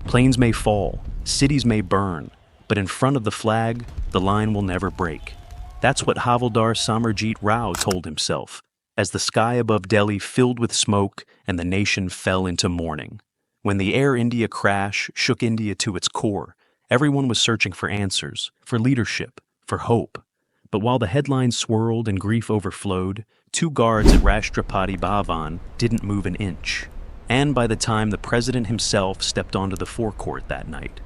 Planes may fall, cities may burn, but in front of the flag, the line will never break. That's what Havildar Samarjeet Rao told himself, as the sky above Delhi filled with smoke and the nation fell into mourning. When the Air India crash shook India to its core, everyone was searching for answers, for leadership, for hope. But while the headlines swirled and grief overflowed, two guards at Rashtrapati Bhavan didn't move an inch. And by the time the president himself stepped onto the forecourt that night,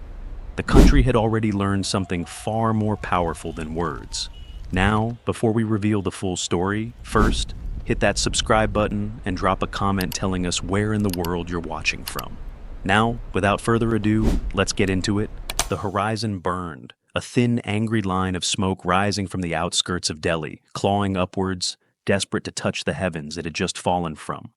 the country had already learned something far more powerful than words. Now, before we reveal the full story, first, hit that subscribe button and drop a comment telling us where in the world you're watching from. Now, without further ado, let's get into it. The horizon burned, a thin, angry line of smoke rising from the outskirts of Delhi, clawing upwards, desperate to touch the heavens it had just fallen from.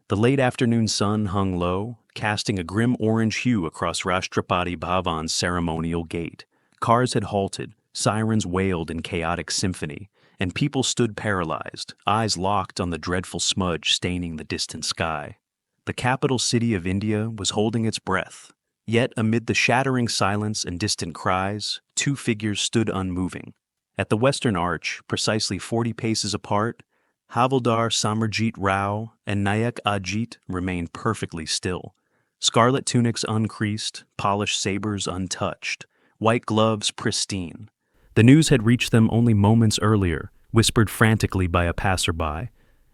The late afternoon sun hung low, casting a grim orange hue across Rashtrapati Bhavan's ceremonial gate. Cars had halted, sirens wailed in chaotic symphony, and people stood paralyzed, eyes locked on the dreadful smudge staining the distant sky. The capital city of India was holding its breath. Yet, amid the shattering silence and distant cries, two figures stood unmoving. At the western arch, precisely 40 paces apart, Havildar Samarjeet Rao and Naik Ajit remained perfectly still. Scarlet tunics uncreased, polished sabers untouched, white gloves pristine. The news had reached them only moments earlier, whispered frantically by a passerby.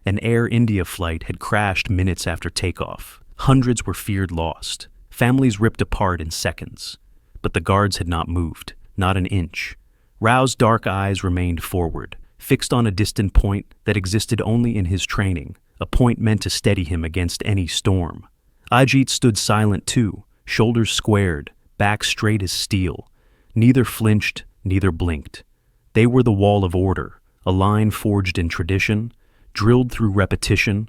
An Air India flight had crashed minutes after takeoff. Hundreds were feared lost. Families ripped apart in seconds. But the guards had not moved, not an inch. Rao's dark eyes remained forward, fixed on a distant point that existed only in his training, a point meant to steady him against any storm. Ajit stood silent too, shoulders squared, back straight as steel. Neither flinched, neither blinked. They were the wall of order, a line forged in tradition, drilled through repetition,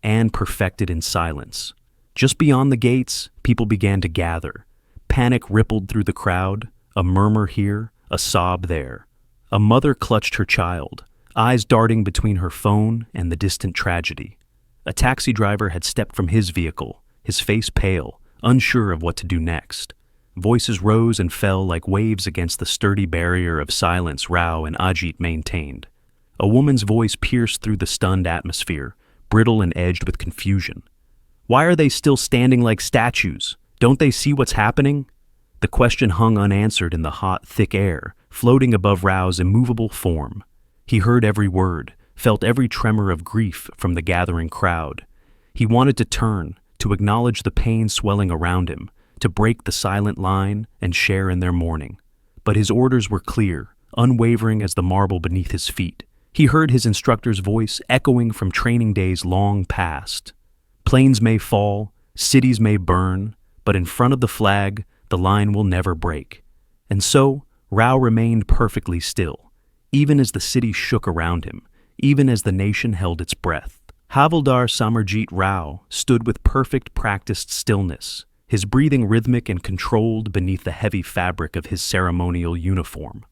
and perfected in silence. Just beyond the gates, people began to gather. Panic rippled through the crowd, a murmur here, a sob there. A mother clutched her child, eyes darting between her phone and the distant tragedy. A taxi driver had stepped from his vehicle, his face pale, unsure of what to do next. Voices rose and fell like waves against the sturdy barrier of silence Rao and Ajit maintained. A woman's voice pierced through the stunned atmosphere, brittle and edged with confusion. "Why are they still standing like statues? Don't they see what's happening?" The question hung unanswered in the hot, thick air, floating above Rao's immovable form. He heard every word, felt every tremor of grief from the gathering crowd. He wanted to turn, to acknowledge the pain swelling around him, to break the silent line and share in their mourning. But his orders were clear, unwavering as the marble beneath his feet. He heard his instructor's voice echoing from training days long past. Planes may fall, cities may burn, but in front of the flag, the line will never break. And so, Rao remained perfectly still, even as the city shook around him, even as the nation held its breath. Havildar Samarjeet Rao stood with perfect practiced stillness, his breathing rhythmic and controlled beneath the heavy fabric of his ceremonial uniform.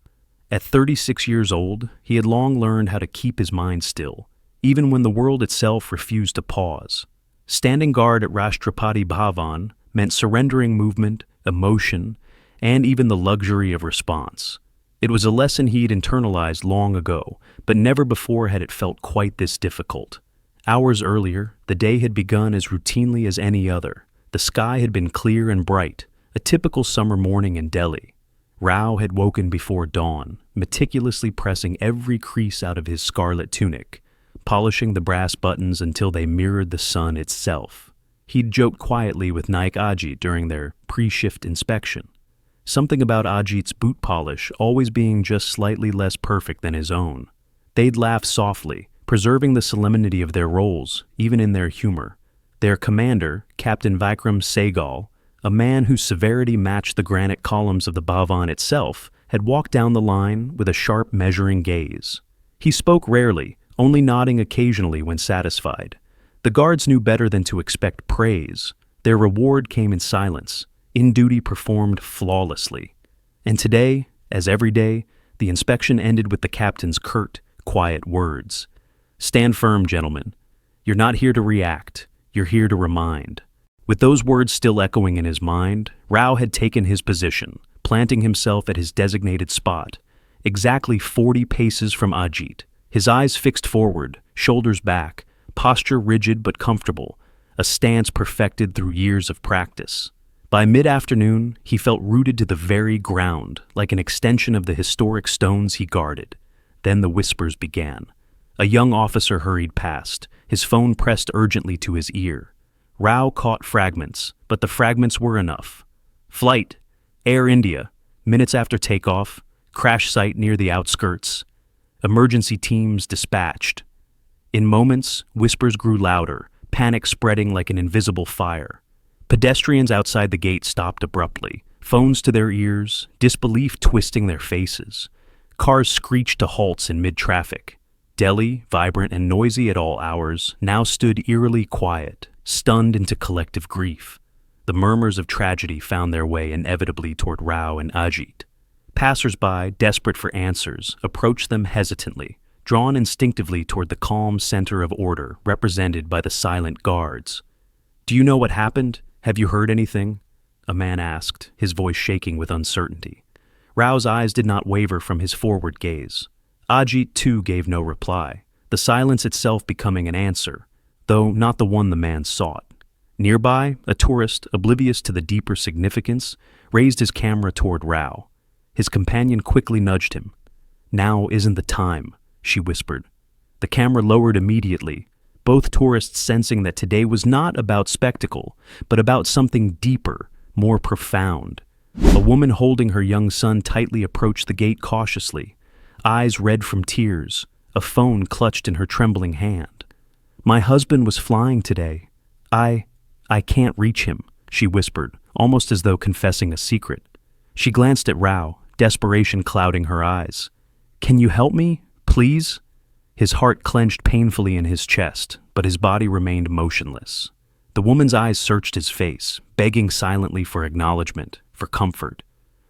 At 36 years old, he had long learned how to keep his mind still, even when the world itself refused to pause. Standing guard at Rashtrapati Bhavan meant surrendering movement, emotion, and even the luxury of response. It was a lesson he'd internalized long ago, but never before had it felt quite this difficult. Hours earlier, the day had begun as routinely as any other. The sky had been clear and bright, a typical summer morning in Delhi. Rao had woken before dawn, meticulously pressing every crease out of his scarlet tunic, polishing the brass buttons until they mirrored the sun itself. He'd joked quietly with Naik Ajit during their pre-shift inspection. Something about Ajit's boot polish always being just slightly less perfect than his own. They'd laugh softly, preserving the solemnity of their roles, even in their humor. Their commander, Captain Vikram Sehgal, a man whose severity matched the granite columns of the Bhavan itself, had walked down the line with a sharp measuring gaze. He spoke rarely, only nodding occasionally when satisfied. The guards knew better than to expect praise. Their reward came in silence, in duty performed flawlessly. And today, as every day, the inspection ended with the captain's curt, quiet words. "Stand firm, gentlemen. You're not here to react. You're here to remind." With those words still echoing in his mind, Rao had taken his position, planting himself at his designated spot, exactly 40 paces from Ajit, his eyes fixed forward, shoulders back, posture rigid but comfortable, a stance perfected through years of practice. By mid-afternoon, he felt rooted to the very ground, like an extension of the historic stones he guarded. Then the whispers began. A young officer hurried past, his phone pressed urgently to his ear. Rao caught fragments, but the fragments were enough. Flight, Air India, minutes after takeoff, crash site near the outskirts. Emergency teams dispatched. In moments, whispers grew louder, panic spreading like an invisible fire. Pedestrians outside the gate stopped abruptly, phones to their ears, disbelief twisting their faces. Cars screeched to halts in mid-traffic. Delhi, vibrant and noisy at all hours, now stood eerily quiet, stunned into collective grief. The murmurs of tragedy found their way inevitably toward Rao and Ajit. Passers-by, desperate for answers, approached them hesitantly, drawn instinctively toward the calm center of order represented by the silent guards. "Do you know what happened? Have you heard anything?" a man asked, his voice shaking with uncertainty. Rao's eyes did not waver from his forward gaze. Ajit, too, gave no reply, the silence itself becoming an answer, though not the one the man sought. Nearby, a tourist, oblivious to the deeper significance, raised his camera toward Rao. His companion quickly nudged him. "Now isn't the time," she whispered. The camera lowered immediately, both tourists sensing that today was not about spectacle, but about something deeper, more profound. A woman holding her young son tightly approached the gate cautiously, eyes red from tears, a phone clutched in her trembling hand. "My husband was flying today. I can't reach him," she whispered, almost as though confessing a secret. She glanced at Rao, desperation clouding her eyes. "Can you help me, please?" His heart clenched painfully in his chest, but his body remained motionless. The woman's eyes searched his face, begging silently for acknowledgement, for comfort.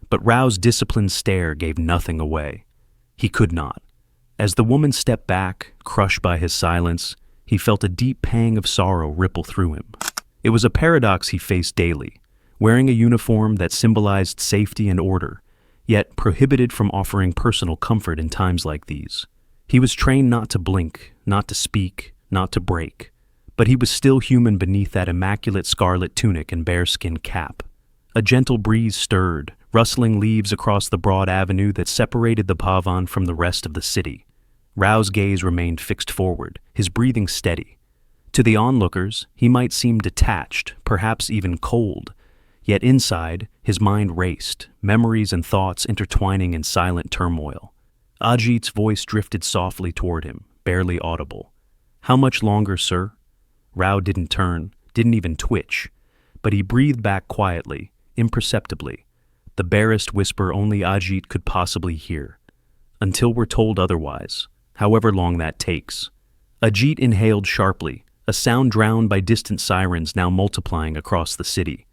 But Rao's disciplined stare gave nothing away. He could not. As the woman stepped back, crushed by his silence, he felt a deep pang of sorrow ripple through him. It was a paradox he faced daily, wearing a uniform that symbolized safety and order, yet prohibited from offering personal comfort in times like these. He was trained not to blink, not to speak, not to break, but he was still human beneath that immaculate scarlet tunic and bearskin cap. A gentle breeze stirred, rustling leaves across the broad avenue that separated the Bhavan from the rest of the city. Rao's gaze remained fixed forward, his breathing steady. To the onlookers, he might seem detached, perhaps even cold, yet inside, his mind raced, memories and thoughts intertwining in silent turmoil. Ajit's voice drifted softly toward him, barely audible. "How much longer, sir?" Rao didn't turn, didn't even twitch, but he breathed back quietly, imperceptibly, the barest whisper only Ajit could possibly hear. "Until we're told otherwise, however long that takes." Ajit inhaled sharply, a sound drowned by distant sirens now multiplying across the city.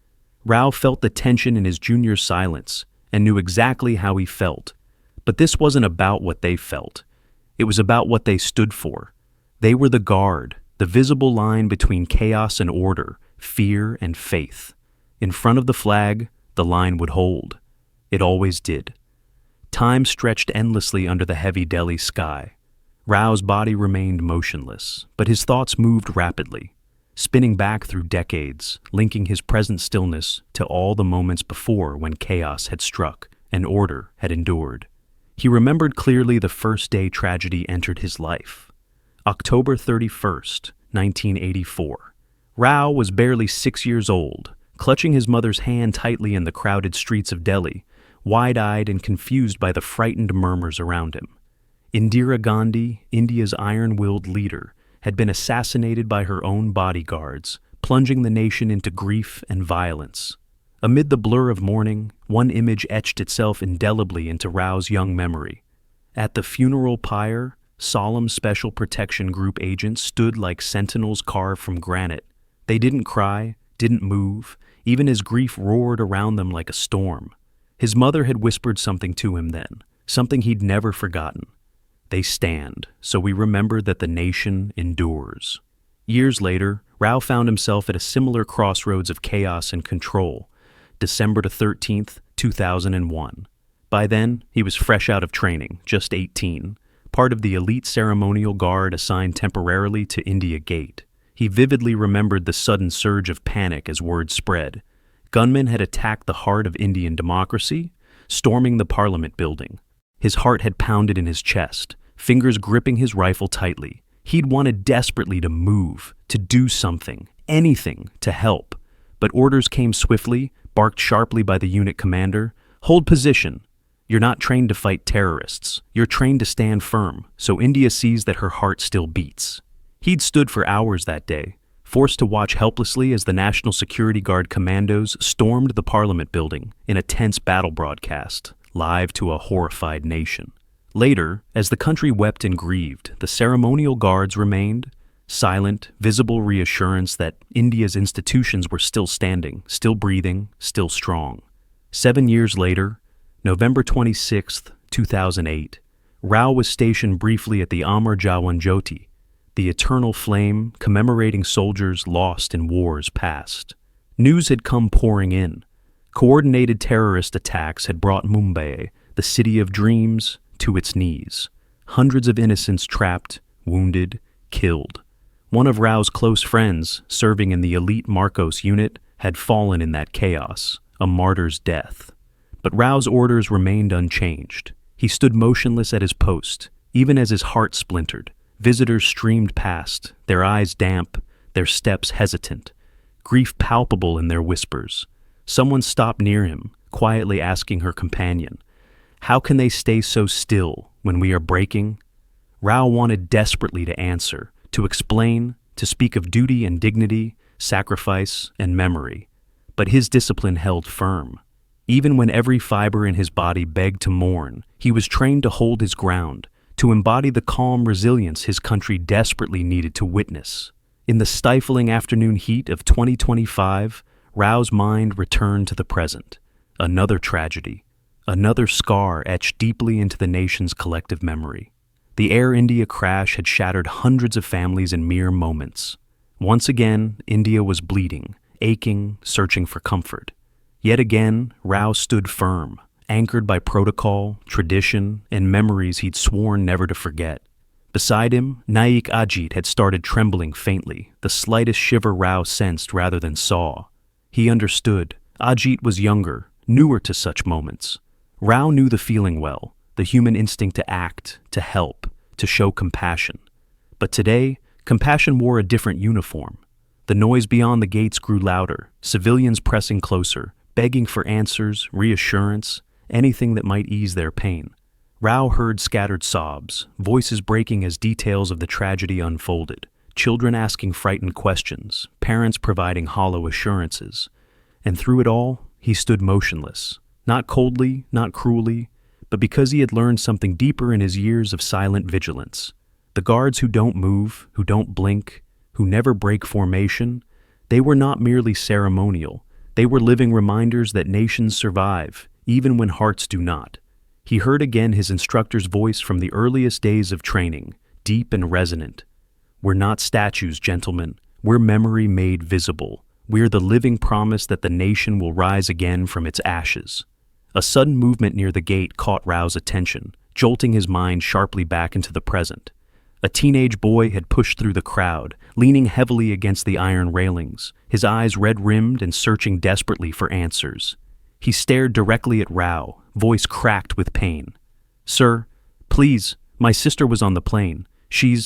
Rao felt the tension in his junior's silence and knew exactly how he felt. But this wasn't about what they felt. It was about what they stood for. They were the guard, the visible line between chaos and order, fear and faith. In front of the flag, the line would hold. It always did. Time stretched endlessly under the heavy Delhi sky. Rao's body remained motionless, but his thoughts moved rapidly, spinning back through decades, linking his present stillness to all the moments before when chaos had struck and order had endured. He remembered clearly the first day tragedy entered his life. October 31st, 1984. Rao was barely 6 years old, clutching his mother's hand tightly in the crowded streets of Delhi, wide-eyed and confused by the frightened murmurs around him. Indira Gandhi, India's iron-willed leader, had been assassinated by her own bodyguards, plunging the nation into grief and violence. Amid the blur of mourning, one image etched itself indelibly into Rao's young memory. At the funeral pyre, solemn Special Protection Group agents stood like sentinels carved from granite. They didn't cry, didn't move, even as grief roared around them like a storm. His mother had whispered something to him then, something he'd never forgotten. "They stand, so we remember that the nation endures." Years later, Rao found himself at a similar crossroads of chaos and control, December 13th, 2001. By then, he was fresh out of training, just 18, part of the elite ceremonial guard assigned temporarily to India Gate. He vividly remembered the sudden surge of panic as word spread. Gunmen had attacked the heart of Indian democracy, storming the parliament building. His heart had pounded in his chest, fingers gripping his rifle tightly. He'd wanted desperately to move, to do something, anything to help. But orders came swiftly, barked sharply by the unit commander. Hold position. You're not trained to fight terrorists. You're trained to stand firm, so India sees that her heart still beats. He'd stood for hours that day, forced to watch helplessly as the National Security Guard commandos stormed the Parliament building in a tense battle broadcast, live to a horrified nation. Later, as the country wept and grieved, the ceremonial guards remained, silent, visible reassurance that India's institutions were still standing, still breathing, still strong. 7 years later, November 26th, 2008, Rao was stationed briefly at the Amar Jawan Jyoti, the eternal flame commemorating soldiers lost in wars past. News had come pouring in. Coordinated terrorist attacks had brought Mumbai, the city of dreams, to its knees. Hundreds of innocents trapped, wounded, killed. One of Rao's close friends, serving in the elite Marcos unit, had fallen in that chaos, a martyr's death. But Rao's orders remained unchanged. He stood motionless at his post, even as his heart splintered. Visitors streamed past, their eyes damp, their steps hesitant, grief palpable in their whispers. Someone stopped near him, quietly asking her companion, "How can they stay so still when we are breaking?" Rao wanted desperately to answer, to explain, to speak of duty and dignity, sacrifice and memory. But his discipline held firm. Even when every fiber in his body begged to mourn, he was trained to hold his ground, to embody the calm resilience his country desperately needed to witness. In the stifling afternoon heat of 2025, Rao's mind returned to the present. Another tragedy, another scar etched deeply into the nation's collective memory. The Air India crash had shattered hundreds of families in mere moments. Once again, India was bleeding, aching, searching for comfort. Yet again, Rao stood firm, anchored by protocol, tradition, and memories he'd sworn never to forget. Beside him, Naik Ajit had started trembling faintly, the slightest shiver Rao sensed rather than saw. He understood. Ajit was younger, newer to such moments. Rao knew the feeling well, the human instinct to act, to help, to show compassion. But today, compassion wore a different uniform. The noise beyond the gates grew louder, civilians pressing closer, begging for answers, reassurance, anything that might ease their pain. Rao heard scattered sobs, voices breaking as details of the tragedy unfolded, children asking frightened questions, parents providing hollow assurances. And through it all, he stood motionless, not coldly, not cruelly, but because he had learned something deeper in his years of silent vigilance. The guards who don't move, who don't blink, who never break formation, they were not merely ceremonial. They were living reminders that nations survive, even when hearts do not. He heard again his instructor's voice from the earliest days of training, deep and resonant. "We're not statues, gentlemen. We're memory made visible. We're the living promise that the nation will rise again from its ashes." A sudden movement near the gate caught Rao's attention, jolting his mind sharply back into the present. A teenage boy had pushed through the crowd, leaning heavily against the iron railings, his eyes red-rimmed and searching desperately for answers. He stared directly at Rao, voice cracked with pain. "Sir, please, my sister was on the plane. She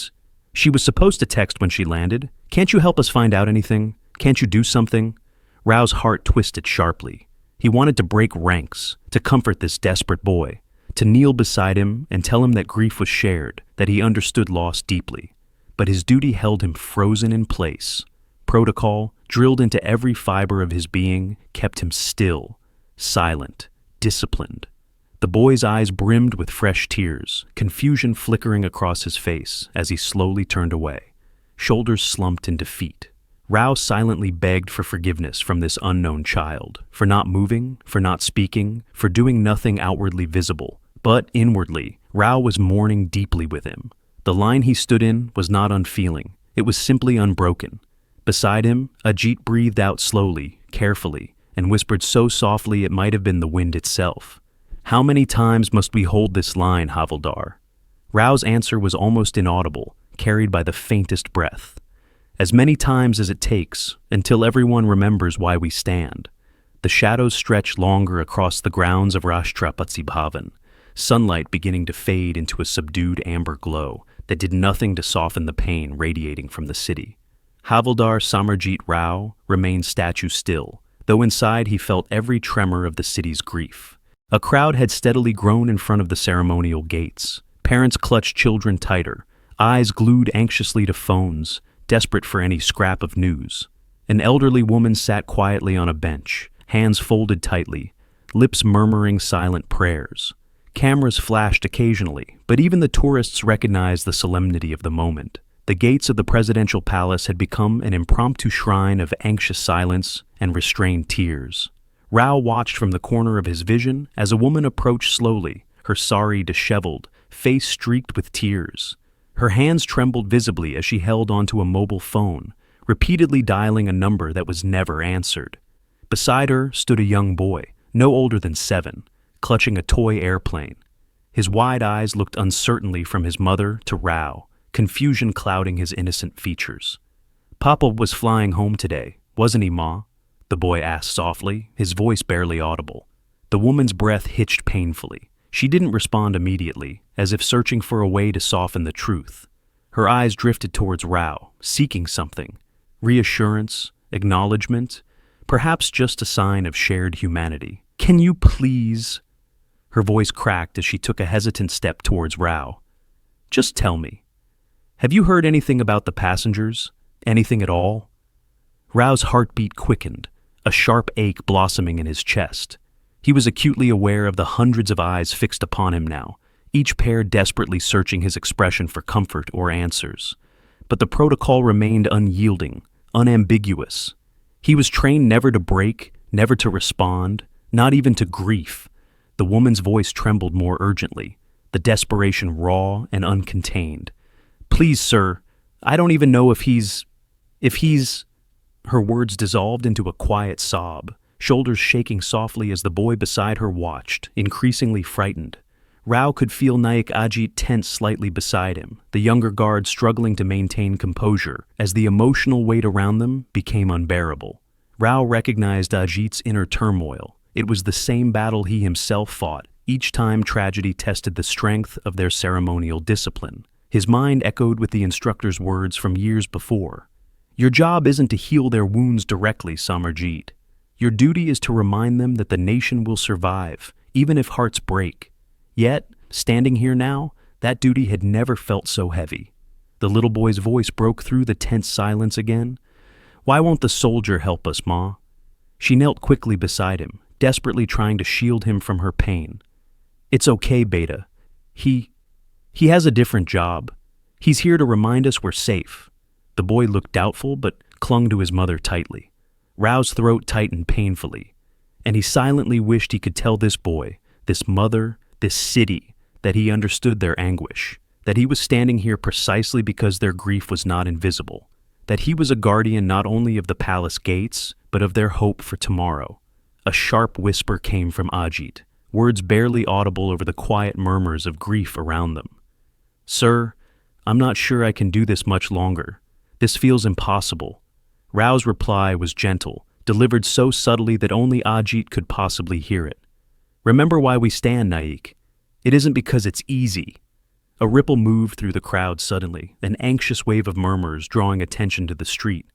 was supposed to text when she landed. Can't you help us find out anything? Can't you do something?" Rao's heart twisted sharply. He wanted to break ranks, to comfort this desperate boy, to kneel beside him and tell him that grief was shared, that he understood loss deeply. But his duty held him frozen in place. Protocol, drilled into every fiber of his being, kept him still, silent, disciplined. The boy's eyes brimmed with fresh tears, confusion flickering across his face as he slowly turned away, shoulders slumped in defeat. Rao silently begged for forgiveness from this unknown child, for not moving, for not speaking, for doing nothing outwardly visible. But inwardly, Rao was mourning deeply with him. The line he stood in was not unfeeling. It was simply unbroken. Beside him, Ajit breathed out slowly, carefully, and whispered so softly it might have been the wind itself. "How many times must we hold this line, Havildar?" Rao's answer was almost inaudible, carried by the faintest breath. "As many times as it takes, until everyone remembers why we stand." The shadows stretched longer across the grounds of Rashtrapati Bhavan, sunlight beginning to fade into a subdued amber glow that did nothing to soften the pain radiating from the city. Havildar Samarjeet Rao remained statue still, though inside he felt every tremor of the city's grief. A crowd had steadily grown in front of the ceremonial gates. Parents clutched children tighter, eyes glued anxiously to phones, desperate for any scrap of news. An elderly woman sat quietly on a bench, hands folded tightly, lips murmuring silent prayers. Cameras flashed occasionally, but even the tourists recognized the solemnity of the moment. The gates of the presidential palace had become an impromptu shrine of anxious silence and restrained tears. Rao watched from the corner of his vision as a woman approached slowly, her sari disheveled, face streaked with tears. Her hands trembled visibly as she held onto a mobile phone, repeatedly dialing a number that was never answered. Beside her stood a young boy, no older than 7, clutching a toy airplane. His wide eyes looked uncertainly from his mother to Rao, confusion clouding his innocent features. "Papa was flying home today, wasn't he, Ma?" the boy asked softly, his voice barely audible. The woman's breath hitched painfully. She didn't respond immediately, as if searching for a way to soften the truth. Her eyes drifted towards Rao, seeking something. Reassurance, acknowledgement, perhaps just a sign of shared humanity. "Can you please?" Her voice cracked as she took a hesitant step towards Rao. "Just tell me. Have you heard anything about the passengers? Anything at all?" Rao's heartbeat quickened, a sharp ache blossoming in his chest. He was acutely aware of the hundreds of eyes fixed upon him now, each pair desperately searching his expression for comfort or answers. But the protocol remained unyielding, unambiguous. He was trained never to break, never to respond, not even to grief. The woman's voice trembled more urgently, the desperation raw and uncontained. "Please, sir, I don't even know if he's... Her words dissolved into a quiet sob, shoulders shaking softly as the boy beside her watched, increasingly frightened. Rao could feel Naik Ajit tense slightly beside him, the younger guard struggling to maintain composure as the emotional weight around them became unbearable. Rao recognized Ajit's inner turmoil. It was the same battle he himself fought, each time tragedy tested the strength of their ceremonial discipline. His mind echoed with the instructor's words from years before. "Your job isn't to heal their wounds directly, Samarjeet. Your duty is to remind them that the nation will survive, even if hearts break." Yet, standing here now, that duty had never felt so heavy. The little boy's voice broke through the tense silence again. "Why won't the soldier help us, Ma?" She knelt quickly beside him, desperately trying to shield him from her pain. "It's okay, Beta. He has a different job. He's here to remind us we're safe." The boy looked doubtful but clung to his mother tightly. Rao's throat tightened painfully, and he silently wished he could tell this boy, this mother, this city, that he understood their anguish, that he was standing here precisely because their grief was not invisible, that he was a guardian not only of the palace gates, but of their hope for tomorrow. A sharp whisper came from Ajit, words barely audible over the quiet murmurs of grief around them. "Sir, I'm not sure I can do this much longer. This feels impossible." Rao's reply was gentle, delivered so subtly that only Ajit could possibly hear it. "Remember why we stand, Naik. It isn't because it's easy." A ripple moved through the crowd suddenly, an anxious wave of murmurs drawing attention to the street.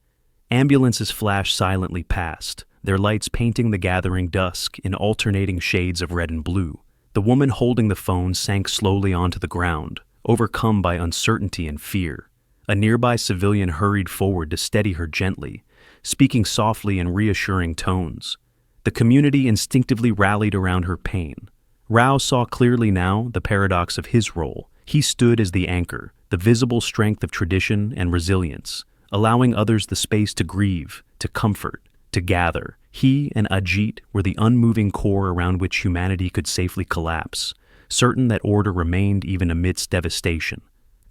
Ambulances flashed silently past, their lights painting the gathering dusk in alternating shades of red and blue. The woman holding the phone sank slowly onto the ground, overcome by uncertainty and fear. A nearby civilian hurried forward to steady her gently, speaking softly in reassuring tones. The community instinctively rallied around her pain. Rao saw clearly now the paradox of his role. He stood as the anchor, the visible strength of tradition and resilience, allowing others the space to grieve, to comfort, to gather. He and Ajit were the unmoving core around which humanity could safely collapse, certain that order remained even amidst devastation.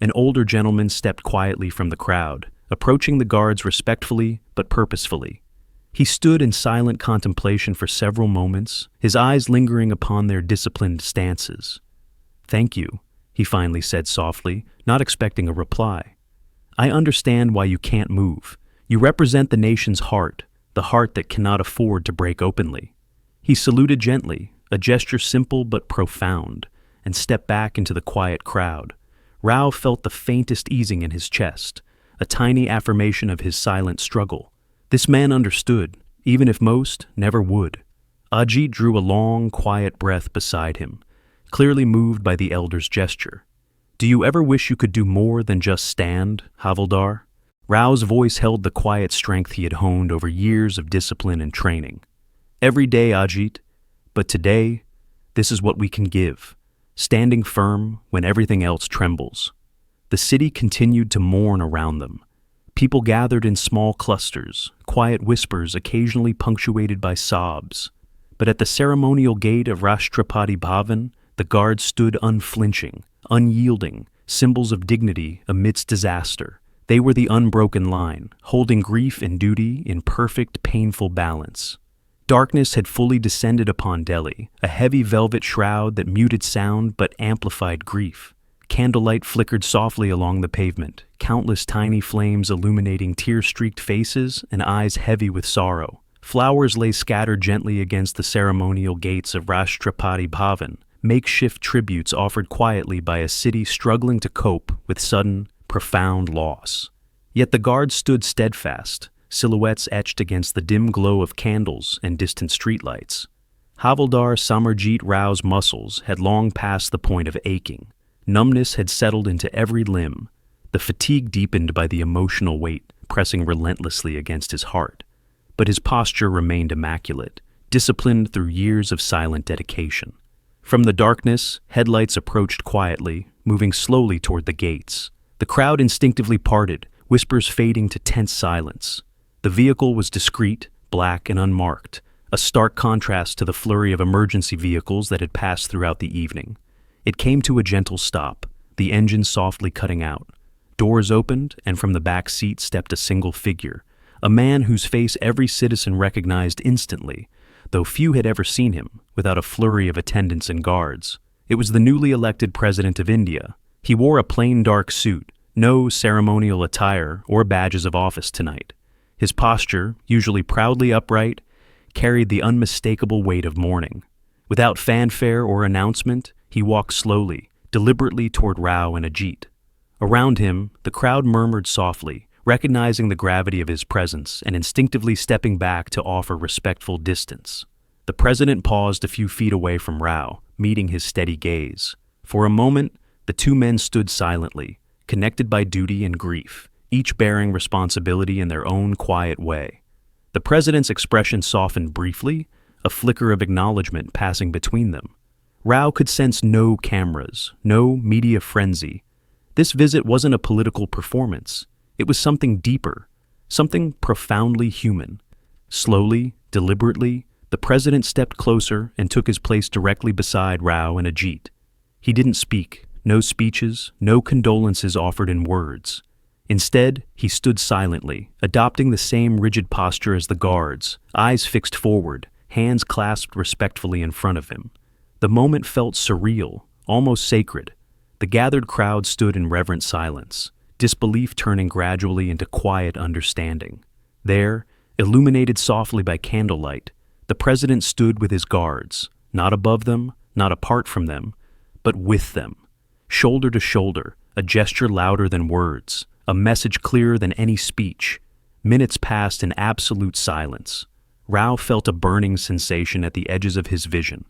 An older gentleman stepped quietly from the crowd, approaching the guards respectfully but purposefully. He stood in silent contemplation for several moments, his eyes lingering upon their disciplined stances. "Thank you," he finally said softly, not expecting a reply. "I understand why you can't move. You represent the nation's heart, the heart that cannot afford to break openly." He saluted gently, a gesture simple but profound, and stepped back into the quiet crowd. Rao felt the faintest easing in his chest, a tiny affirmation of his silent struggle. This man understood, even if most never would. Ajit drew a long, quiet breath beside him, clearly moved by the elder's gesture. "Do you ever wish you could do more than just stand, Havildar?" Rao's voice held the quiet strength he had honed over years of discipline and training. "Every day, Ajit, but today, this is what we can give, standing firm when everything else trembles." The city continued to mourn around them. People gathered in small clusters, quiet whispers occasionally punctuated by sobs. But at the ceremonial gate of Rashtrapati Bhavan, the guards stood unflinching, unyielding, symbols of dignity amidst disaster. They were the unbroken line, holding grief and duty in perfect, painful balance. Darkness had fully descended upon Delhi, a heavy velvet shroud that muted sound but amplified grief. Candlelight flickered softly along the pavement, countless tiny flames illuminating tear-streaked faces and eyes heavy with sorrow. Flowers lay scattered gently against the ceremonial gates of Rashtrapati Bhavan, makeshift tributes offered quietly by a city struggling to cope with sudden, profound loss. Yet the guards stood steadfast, silhouettes etched against the dim glow of candles and distant streetlights. Havildar Samarjeet Rao's muscles had long passed the point of aching. Numbness had settled into every limb, the fatigue deepened by the emotional weight pressing relentlessly against his heart. But his posture remained immaculate, disciplined through years of silent dedication. From the darkness, headlights approached quietly, moving slowly toward the gates. The crowd instinctively parted, whispers fading to tense silence. The vehicle was discreet, black and unmarked, a stark contrast to the flurry of emergency vehicles that had passed throughout the evening. It came to a gentle stop, the engine softly cutting out. Doors opened, and from the back seat stepped a single figure, a man whose face every citizen recognized instantly, though few had ever seen him without a flurry of attendants and guards. It was the newly elected President of India. He wore a plain dark suit, no ceremonial attire or badges of office tonight. His posture, usually proudly upright, carried the unmistakable weight of mourning. Without fanfare or announcement, he walked slowly, deliberately toward Rao and Ajit. Around him, the crowd murmured softly, recognizing the gravity of his presence and instinctively stepping back to offer respectful distance. The president paused a few feet away from Rao, meeting his steady gaze. For a moment, the two men stood silently, connected by duty and grief, each bearing responsibility in their own quiet way. The president's expression softened briefly, a flicker of acknowledgement passing between them. Rao could sense no cameras, no media frenzy. This visit wasn't a political performance. It was something deeper, something profoundly human. Slowly, deliberately, the president stepped closer and took his place directly beside Rao and Ajit. He didn't speak, no speeches, no condolences offered in words. Instead, he stood silently, adopting the same rigid posture as the guards, eyes fixed forward, hands clasped respectfully in front of him. The moment felt surreal, almost sacred. The gathered crowd stood in reverent silence, disbelief turning gradually into quiet understanding. There, illuminated softly by candlelight, the president stood with his guards, not above them, not apart from them, but with them. Shoulder to shoulder, a gesture louder than words, a message clearer than any speech. Minutes passed in absolute silence. Rao felt a burning sensation at the edges of his vision.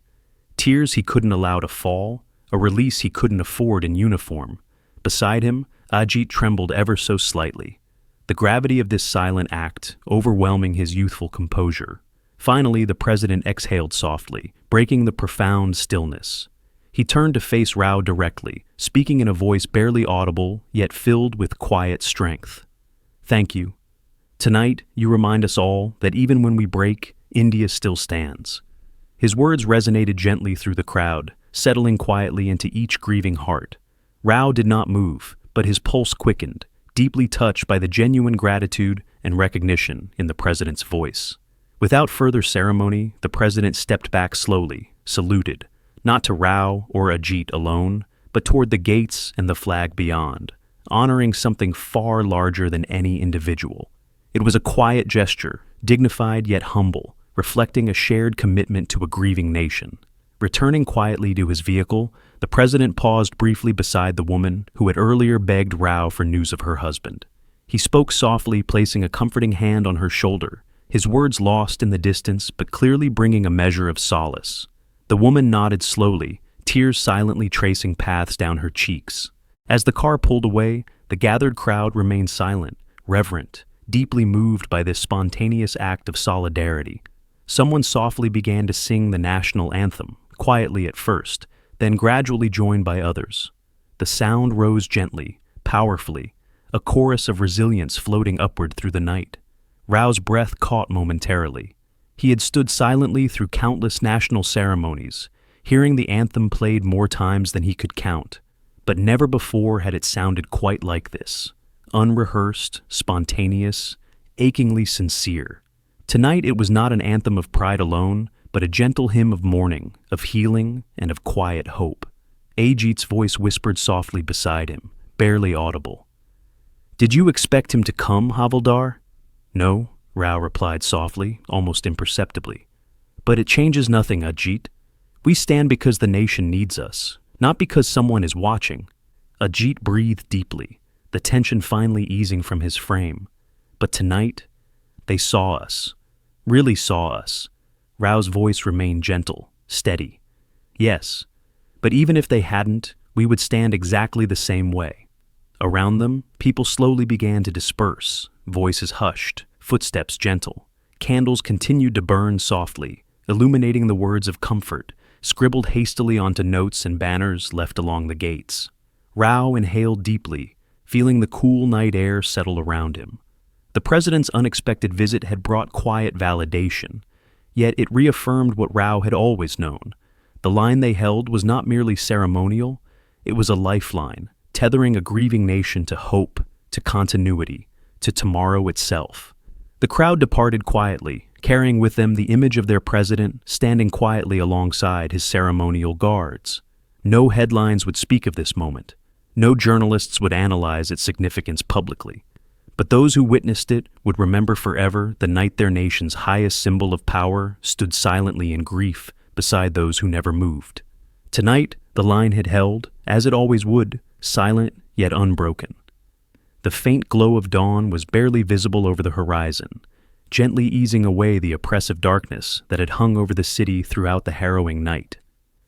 Tears he couldn't allow to fall, a release he couldn't afford in uniform. Beside him, Ajit trembled ever so slightly, the gravity of this silent act overwhelming his youthful composure. Finally, the president exhaled softly, breaking the profound stillness. He turned to face Rao directly, speaking in a voice barely audible, yet filled with quiet strength. "Thank you. Tonight, you remind us all that even when we break, India still stands." His words resonated gently through the crowd, settling quietly into each grieving heart. Rao did not move, but his pulse quickened, deeply touched by the genuine gratitude and recognition in the president's voice. Without further ceremony, the president stepped back slowly, saluted, not to Rao or Ajit alone, but toward the gates and the flag beyond, honoring something far larger than any individual. It was a quiet gesture, dignified yet humble, reflecting a shared commitment to a grieving nation. Returning quietly to his vehicle, the president paused briefly beside the woman who had earlier begged Rao for news of her husband. He spoke softly, placing a comforting hand on her shoulder, his words lost in the distance but clearly bringing a measure of solace. The woman nodded slowly, tears silently tracing paths down her cheeks. As the car pulled away, the gathered crowd remained silent, reverent, deeply moved by this spontaneous act of solidarity. Someone softly began to sing the national anthem, quietly at first, then gradually joined by others. The sound rose gently, powerfully, a chorus of resilience floating upward through the night. Rao's breath caught momentarily. He had stood silently through countless national ceremonies, hearing the anthem played more times than he could count, but never before had it sounded quite like this. Unrehearsed, spontaneous, achingly sincere. Tonight it was not an anthem of pride alone, but a gentle hymn of mourning, of healing, and of quiet hope. Ajit's voice whispered softly beside him, barely audible. "Did you expect him to come, Havildar?" "No," Rao replied softly, almost imperceptibly. "But it changes nothing, Ajit. We stand because the nation needs us, not because someone is watching." Ajit breathed deeply, the tension finally easing from his frame. But tonight, they saw us, really saw us. Rao's voice remained gentle, steady. "Yes, but even if they hadn't, we would stand exactly the same way." Around them, people slowly began to disperse, voices hushed, footsteps gentle. Candles continued to burn softly, illuminating the words of comfort, scribbled hastily onto notes and banners left along the gates. Rao inhaled deeply, feeling the cool night air settle around him. The president's unexpected visit had brought quiet validation, yet it reaffirmed what Rao had always known. The line they held was not merely ceremonial, it was a lifeline, tethering a grieving nation to hope, to continuity, to tomorrow itself. The crowd departed quietly, carrying with them the image of their president standing quietly alongside his ceremonial guards. No headlines would speak of this moment. No journalists would analyze its significance publicly. But those who witnessed it would remember forever the night their nation's highest symbol of power stood silently in grief beside those who never moved. Tonight, the line had held, as it always would, silent yet unbroken. The faint glow of dawn was barely visible over the horizon, gently easing away the oppressive darkness that had hung over the city throughout the harrowing night.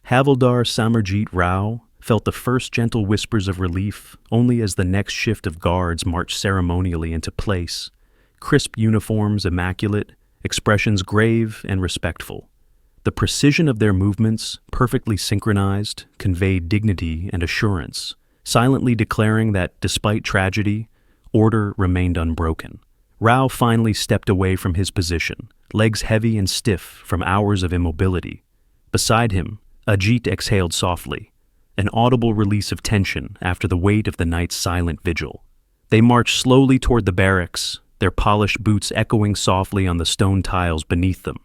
Havildar Samarjeet Rao felt the first gentle whispers of relief only as the next shift of guards marched ceremonially into place, crisp uniforms immaculate, expressions grave and respectful. The precision of their movements, perfectly synchronized, conveyed dignity and assurance, silently declaring that, despite tragedy, order remained unbroken. Rao finally stepped away from his position, legs heavy and stiff from hours of immobility. Beside him, Ajit exhaled softly, an audible release of tension after the weight of the night's silent vigil. They marched slowly toward the barracks, their polished boots echoing softly on the stone tiles beneath them.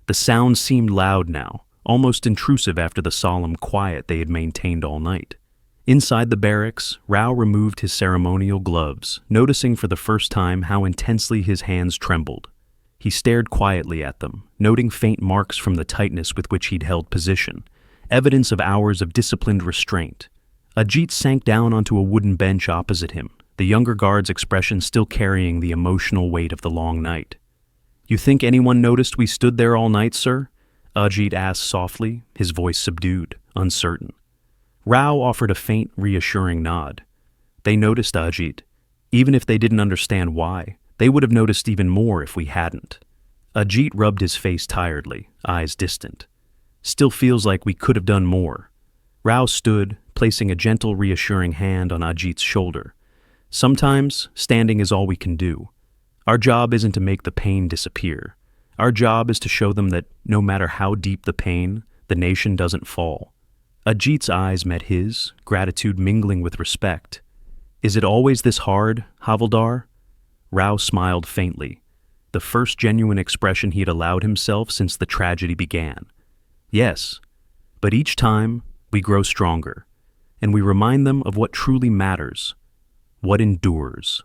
The sound seemed loud now, almost intrusive after the solemn quiet they had maintained all night. Inside the barracks, Rao removed his ceremonial gloves, noticing for the first time how intensely his hands trembled. He stared quietly at them, noting faint marks from the tightness with which he'd held position, evidence of hours of disciplined restraint. Ajit sank down onto a wooden bench opposite him, the younger guard's expression still carrying the emotional weight of the long night. "You think anyone noticed we stood there all night, sir?" Ajit asked softly, his voice subdued, uncertain. Rao offered a faint, reassuring nod. They noticed, Ajit. Even if they didn't understand why, they would have noticed even more if we hadn't. Ajit rubbed his face tiredly, eyes distant. "Still feels like we could have done more." Rao stood, placing a gentle, reassuring hand on Ajit's shoulder. "Sometimes, standing is all we can do. Our job isn't to make the pain disappear. Our job is to show them that, no matter how deep the pain, the nation doesn't fall." Ajit's eyes met his, gratitude mingling with respect. Is it always this hard, Havildar? Rao smiled faintly, the first genuine expression he had allowed himself since the tragedy began. Yes, but each time we grow stronger, and we remind them of what truly matters, what endures.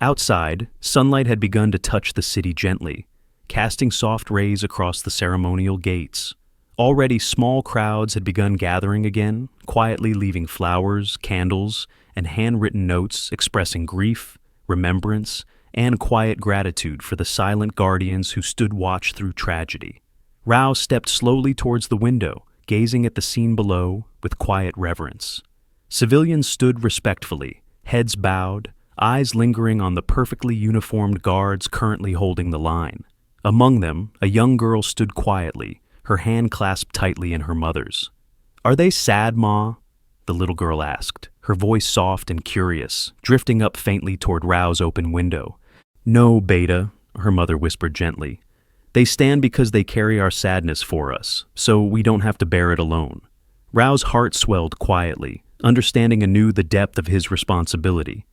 Outside, sunlight had begun to touch the city gently, casting soft rays across the ceremonial gates. Already small crowds had begun gathering again, quietly leaving flowers, candles, and handwritten notes expressing grief, remembrance, and quiet gratitude for the silent guardians who stood watch through tragedy. Rao stepped slowly towards the window, gazing at the scene below with quiet reverence. Civilians stood respectfully, heads bowed, eyes lingering on the perfectly uniformed guards currently holding the line. Among them, a young girl stood quietly, her hand clasped tightly in her mother's. "Are they sad, Ma?" the little girl asked, her voice soft and curious, drifting up faintly toward Rao's open window. "No, Beta," her mother whispered gently. "They stand because they carry our sadness for us, so we don't have to bear it alone." Rao's heart swelled quietly, understanding anew the depth of his responsibility.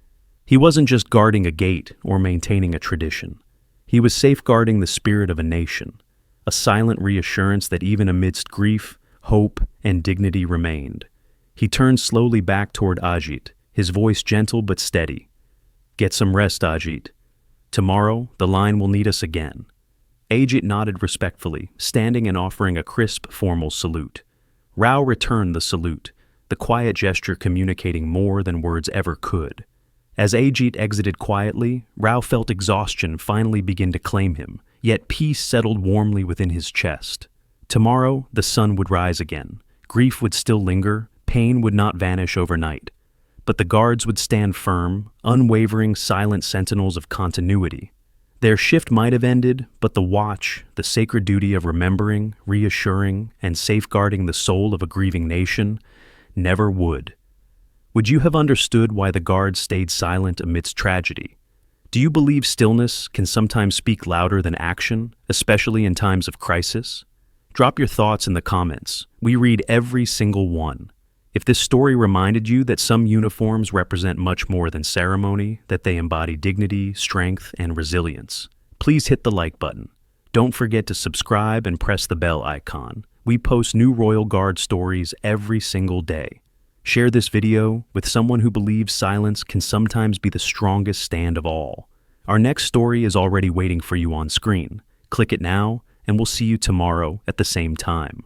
He wasn't just guarding a gate or maintaining a tradition. He was safeguarding the spirit of a nation, a silent reassurance that even amidst grief, hope, and dignity remained. He turned slowly back toward Ajit, his voice gentle but steady. "Get some rest, Ajit. Tomorrow, the line will need us again." Ajit nodded respectfully, standing and offering a crisp, formal salute. Rao returned the salute, the quiet gesture communicating more than words ever could. As Ajit exited quietly, Rao felt exhaustion finally begin to claim him, yet peace settled warmly within his chest. Tomorrow, the sun would rise again. Grief would still linger, pain would not vanish overnight. But the guards would stand firm, unwavering, silent sentinels of continuity. Their shift might have ended, but the watch, the sacred duty of remembering, reassuring, and safeguarding the soul of a grieving nation, never would. Would you have understood why the guards stayed silent amidst tragedy? Do you believe stillness can sometimes speak louder than action, especially in times of crisis? Drop your thoughts in the comments. We read every single one. If this story reminded you that some uniforms represent much more than ceremony, that they embody dignity, strength, and resilience, please hit the like button. Don't forget to subscribe and press the bell icon. We post new Royal Guard stories every single day. Share this video with someone who believes silence can sometimes be the strongest stand of all. Our next story is already waiting for you on screen. Click it now, and we'll see you tomorrow at the same time.